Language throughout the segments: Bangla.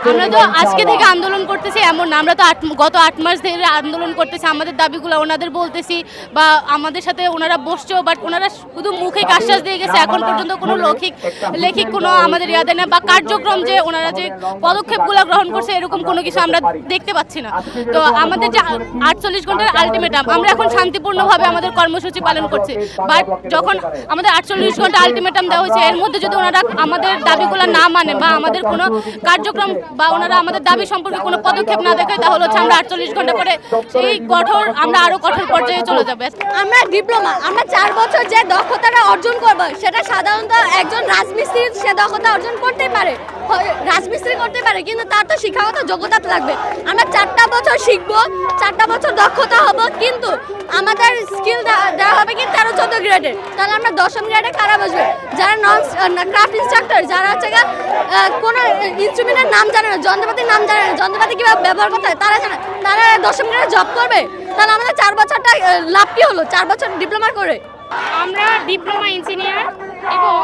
আমরা তো আজকে থেকে আন্দোলন করতেছি এমন না, আমরা তো গত 8 মাস ধরে আন্দোলন করতেছি, আমাদের দাবিগুলো ওনাদের বলতেছি বা আমাদের সাথে ওনারা বসছেও, বাট ওনারা শুধু মুখে আশ্বাস দিয়ে গেছে। এখন পর্যন্ত কোনো লেখিক কোনো আমাদের ইয়া দেয় না, বা কার্যক্রম যে ওনারা যে পদক্ষেপগুলো গ্রহণ করছে এরকম কোনো কিছু আমরা দেখতে পাচ্ছি না। তো আমাদের যে 48 ঘন্টার আলটিমেটাম, আমরা এখন শান্তিপূর্ণভাবে আমাদের কর্মসূচি পালন করছি, বাট যখন আমাদের 48 ঘন্টা আলটিমেটাম দেওয়া হয়েছে এর মধ্যে যদি ওনারা আমাদের দাবিগুলো না মানে বা আমাদের কোনো কার্যক্রম বা ওনারা আমাদের দাবি সম্পর্কে কোনো পদক্ষেপ না দেখে, তাহলে হচ্ছে আমরা 48 ঘন্টা পরে এই আমরা আরো কঠোর পর্যায়ে চলে যাবে। আমরা ডিপ্লোমা, আমরা 4 বছর যে দক্ষতাটা অর্জন করব সেটা সাধারণত একজন রাজমিস্ত্রি সে দক্ষতা অর্জন করতে পারে, রাজমিস্ত্রি করতে পারে, কিন্তু তার তো শিক্ষাগত যোগ্যতা লাগবে। আমরা 4টা বছর শিখবো, 4টা বছর দক্ষতা হব, কিন্তু আমাদের স্কিল দেওয়া হবে কি 13-14 গ্রেডের। তাহলে আমরা 10ম গ্রেডে কারা বসবে? যারা ক্রাফট ইনস্ট্রাক্টর, যারা হচ্ছে কোনো ইনস্ট্রুমেন্টের নাম জানে না, যন্ত্রপাতির নাম জানে না, যন্ত্রপাতি কীভাবে ব্যবহার করতে হয় তারা জানে, তারা 10ম গ্রেডে জব করবে। তাহলে আমাদের 4 বছরটা লাভ কি হলো 4 বছর ডিপ্লোমা করে? আমরা ডিপ্লোমা ইঞ্জিনিয়ার এবং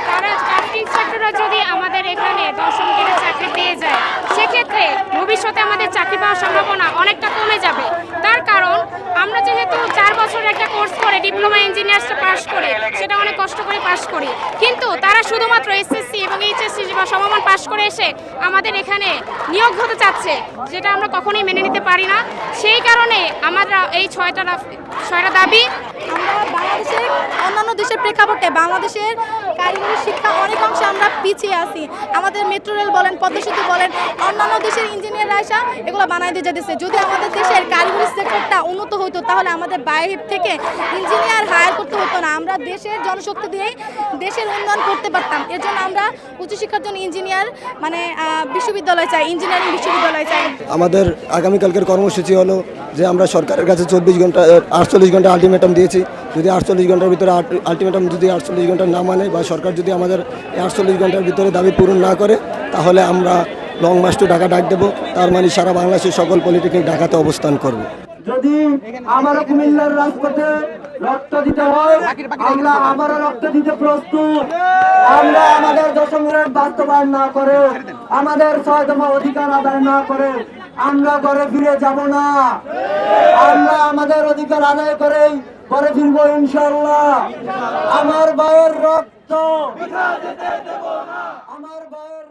তারা ক্রাফট ইনস্ট্রাক্টররা যদি আমাদের এখানে 10ম গ্রেডে চাকরি পেয়ে যায়, সেক্ষেত্রে ভবিষ্যতে আমাদের চাকরি পাওয়ার সম্ভাবনা অনেকটা কমে যাবে। তার কারণ আমরা যেহেতু 4 বছরের একটা কোর্স করে ডিপ্লোমা ইঞ্জিনিয়ার্সটা পাস করি, সেটা অনেক কষ্ট করে পাস করি, কিন্তু তারা শুধুমাত্র এসএসসি এবং এইচএসসি বা সমমান পাস করে এসে আমাদের এখানে নিয়োগ হতে চাচ্ছে, যেটা আমরা কখনোই মেনে নিতে পারি না। সেই কারণে আমরা এই 6টা দাবি। আমরা বাংলাদেশের অন্যান্য দেশের প্রেক্ষাপটে বাংলাদেশের কারিগরি শিক্ষা অনেক অংশে আমরা পিছিয়ে আছি। আমাদের মেট্রো রেল বলেন, পদ্মা সেতু বলেন, অন্যান্য দেশের ইঞ্জিনিয়াররা এসে এগুলো বানাই দিয়ে যেতেছে। যদি আমাদের দেশের কারিগরি সেক্টরটা উন্নত হতো তাহলে আমাদের বাইরে থেকে ইঞ্জিনিয়ার হায়ার করতে হতো না, আমরা দেশের জনশক্তি দিয়েই দেশের উন্নয়ন করতে পারতাম। এর জন্য আমরা উচ্চশিক্ষার জন্য ইঞ্জিনিয়ার বিশ্ববিদ্যালয় চাই, ইঞ্জিনিয়ারিং বিশ্ববিদ্যালয় চাই। আমাদের আগামীকালকের কর্মসূচি হলো যে আমরা সরকারের কাছে 48 ঘন্টা আলটিমেটাম দিয়েছি। যদি 48 ঘন্টার ভিতরে আলটিমেটাম যদি 48 ঘন্টা না মানে বা সরকার যদি আমাদের 48 ঘন্টার ভিতরে দাবি পূরণ না করে, তাহলে আমরা লং মার্চ টু ঢাকা ডাক দেবো। তার মানে সারা বাংলাদেশের সকল পলিটেকনিক ঢাকাতে অবস্থান করবে। যদি আমার কুমিল্লার রাজপথে রক্ত দিতে হয়, আমরা আবারও রক্ত দিতে প্রস্তুত। আমরা আমাদের 10ম গ্রেড বাস্তবায়ন না করে, আমাদের 6তম অধিকার আদায় না করে আমরা ঘরে ফিরে যাব না। আমরা আমাদের অধিকার আদায় করেই ঘরে ফিরবো ইনশাআল্লাহ। আমার ভাইয়ের রক্ত আমার ভাইয়ের